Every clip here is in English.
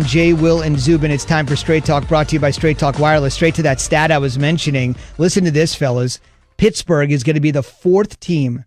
Jay, Will, and Zubin. It's time for Straight Talk, brought to you by Straight Talk Wireless. Straight to that stat I was mentioning. Listen to this, fellas. Pittsburgh is going to be the fourth team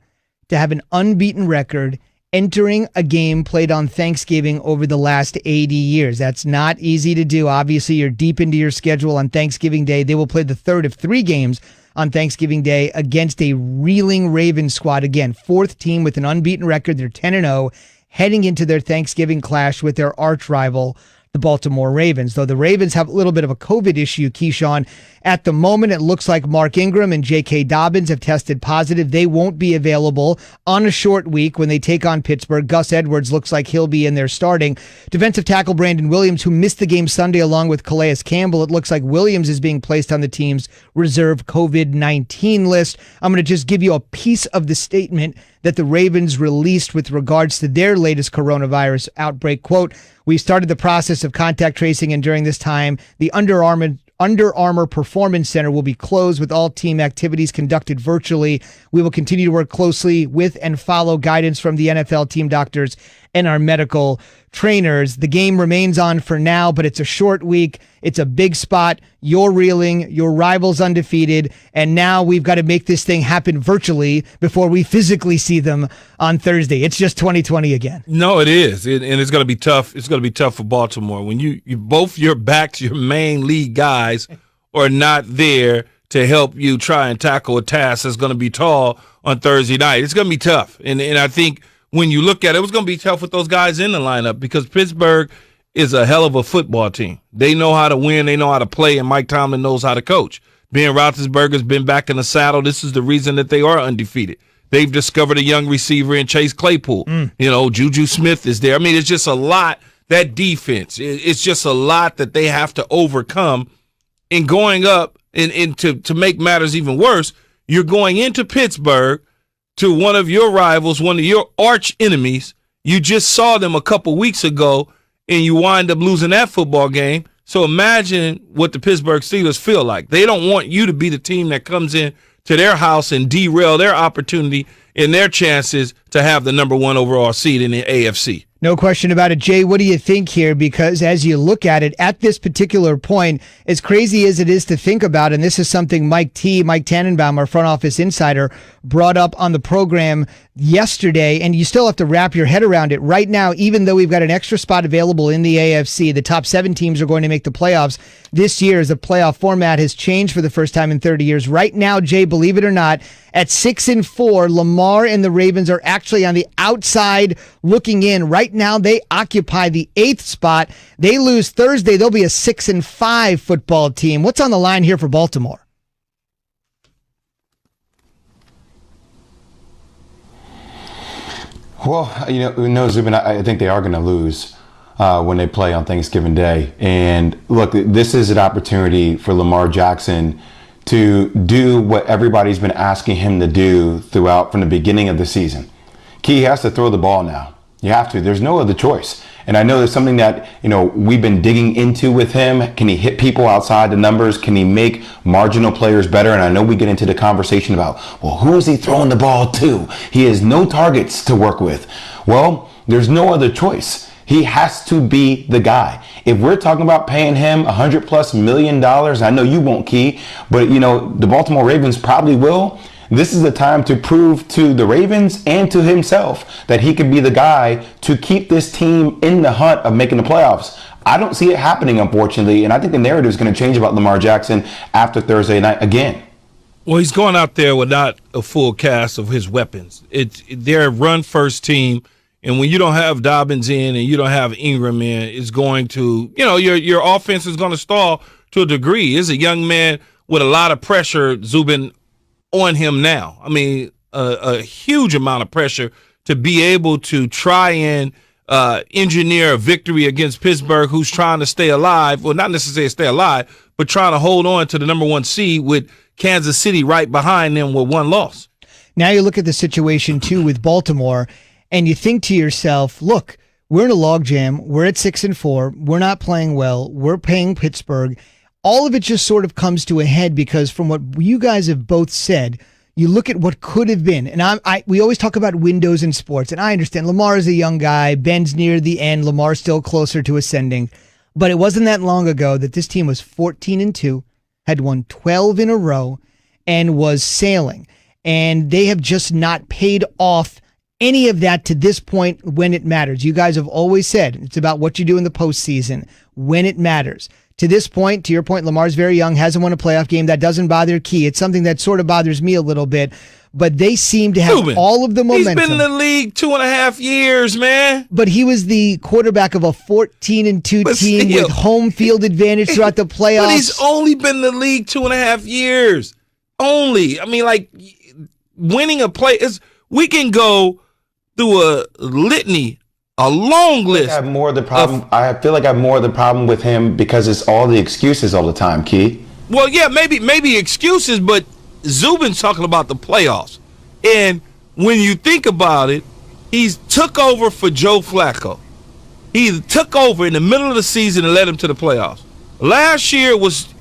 to have an unbeaten record entering a game played on Thanksgiving over the last 80 years. That's not easy to do. Obviously, you're deep into your schedule on Thanksgiving Day. They will play the third of three games on Thanksgiving Day against a reeling Ravens squad. Again, fourth team with an unbeaten record. They're 10-0, heading into their Thanksgiving clash with their arch rival, the Baltimore Ravens. Though the Ravens have a little bit of a COVID issue, Keyshawn. At the moment, it looks like Mark Ingram and J.K. Dobbins have tested positive. They won't be available on a short week when they take on Pittsburgh. Gus Edwards looks like he'll be in there starting. Defensive tackle Brandon Williams, who missed the game Sunday along with Calais Campbell. It looks like Williams is being placed on the team's reserve COVID-19 list. I'm going to just give you a piece of the statement that the Ravens released with regards to their latest coronavirus outbreak. Quote, "We started the process of contact tracing, and during this time, the Under Armour Performance Center will be closed with all team activities conducted virtually. We will continue to work closely with and follow guidance from the NFL team doctors and our medical trainers. The game remains on for now, but it's a short week. It's a big spot. You're reeling, your rival's undefeated, and now we've got to make this thing happen virtually before we physically see them on Thursday. It's just 2020 again." No, it is, and it's going to be tough. It's going to be tough for Baltimore when you both your backs, your main lead guys, are not there to help you try and tackle a task that's going to be tall on Thursday night. It's going to be tough, and I think when you look at it, it was going to be tough with those guys in the lineup because Pittsburgh is a hell of a football team. They know how to win. They know how to play, and Mike Tomlin knows how to coach. Ben Roethlisberger's been back in the saddle. This is the reason that they are undefeated. They've discovered a young receiver in Chase Claypool. Juju Smith is there. I mean, it's just a lot. That defense, it's just a lot that they have to overcome. And going up, and to make matters even worse, you're going into Pittsburgh to one of your rivals, one of your arch enemies. You just saw them a couple weeks ago, and you wind up losing that football game. So imagine what the Pittsburgh Steelers feel like. They don't want you to be the team that comes in to their house and derail their opportunity and their chances to have the number one overall seed in the AFC. No question about it. Jay, what do you think here? Because as you look at it, at this particular point, as crazy as it is to think about, and this is something Mike Tannenbaum, our front office insider, brought up on the program yesterday, and you still have to wrap your head around it. Right now, even though we've got an extra spot available in the AFC, the top 7 teams are going to make the playoffs this year as the playoff format has changed for the first time in 30 years. Right now, Jay, believe it or not, at 6-4, Lamar and the Ravens are actually on the outside looking in. Right now, they occupy the 8th spot. They lose Thursday, they'll be a 6-5 football team. What's on the line here for Baltimore? Well, Zubin, I think they are going to lose when they play on Thanksgiving Day. And look, this is an opportunity for Lamar Jackson to do what everybody's been asking him to do from the beginning of the season. He has to throw the ball now. You have to. There's no other choice. And I know there's something that, we've been digging into with him. Can he hit people outside the numbers? Can he make marginal players better? And I know we get into the conversation about, well, who is he throwing the ball to? He has no targets to work with. Well, there's no other choice. He has to be the guy. If we're talking about paying him $100+ million, I know you won't, Key, but the Baltimore Ravens probably will. This is the time to prove to the Ravens and to himself that he could be the guy to keep this team in the hunt of making the playoffs. I don't see it happening, unfortunately, and I think the narrative is going to change about Lamar Jackson after Thursday night again. Well, he's going out there with not a full cast of his weapons. They're a run-first team, and when you don't have Dobbins in and you don't have Ingram in, it's going to, your offense is going to stall to a degree. He's a young man with a lot of pressure, Zubin, on him now. I mean, a huge amount of pressure to be able to try and engineer a victory against Pittsburgh, who's trying to stay alive. Well, not necessarily stay alive, but trying to hold on to the number 1 seed with Kansas City right behind them with 1 loss. Now you look at the situation, too, with Baltimore, and you think to yourself, look, we're in a logjam. We're at 6-4. We're not playing well. We're paying Pittsburgh. All of it just sort of comes to a head because from what you guys have both said, you look at what could have been. And we always talk about windows in sports, and I understand Lamar is a young guy. Ben's near the end. Lamar's still closer to ascending. But it wasn't that long ago that this team was 14-2, had won 12 in a row, and was sailing. And they have just not paid off any of that to this point when it matters. You guys have always said it's about what you do in the postseason when it matters. To this point, to your point, Lamar's very young, hasn't won a playoff game. That doesn't bother Key. It's something that sort of bothers me a little bit. But they seem to have all of the momentum. He's been in the league 2.5 years, man. But he was the quarterback of a 14-2 team with home field advantage throughout the playoffs. But he's only been in the league 2.5 years. Only. I mean, like, winning a play is. We can go through a litany, a long list. I feel like I have more of the problem with him because it's all the excuses all the time, Key. Well, yeah, maybe excuses, but Zubin's talking about the playoffs. And when you think about it, he's took over for Joe Flacco. He took over in the middle of the season and led him to the playoffs. Last year it's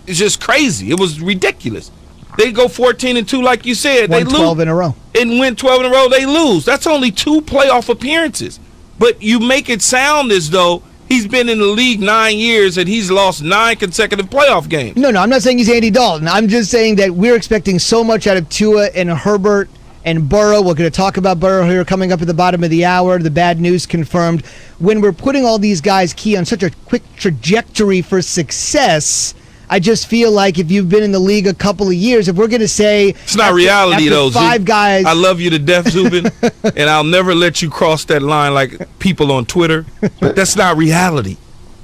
just crazy. It was ridiculous. They go 14-2, like you said. They lose 12 in a row. And win 12 in a row, they lose. That's only 2 playoff appearances. But you make it sound as though he's been in the league 9 years and he's lost 9 consecutive playoff games. No, I'm not saying he's Andy Dalton. I'm just saying that we're expecting so much out of Tua and Herbert and Burrow. We're going to talk about Burrow here coming up at the bottom of the hour. The bad news confirmed. When we're putting all these guys, Key, on such a quick trajectory for success, I just feel like if you've been in the league a couple of years, if we're going to say it's not reality, though. Five guys. I love you to death, Zubin, and I'll never let you cross that line like people on Twitter. That's not reality.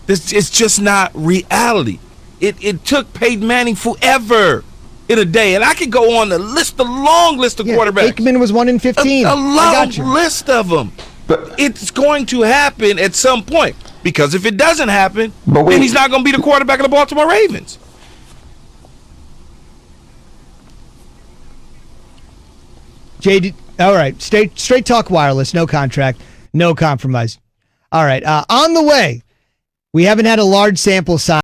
It's just not reality. It took Peyton Manning forever in a day, and I could go on the long list of quarterbacks. Aikman was 1 in 15. A long list of them. But it's going to happen at some point. Because if it doesn't happen, then he's not going to be the quarterback of the Baltimore Ravens. JD, all right. Straight Talk Wireless, no contract, no compromise. All right. On the way, we haven't had a large sample size.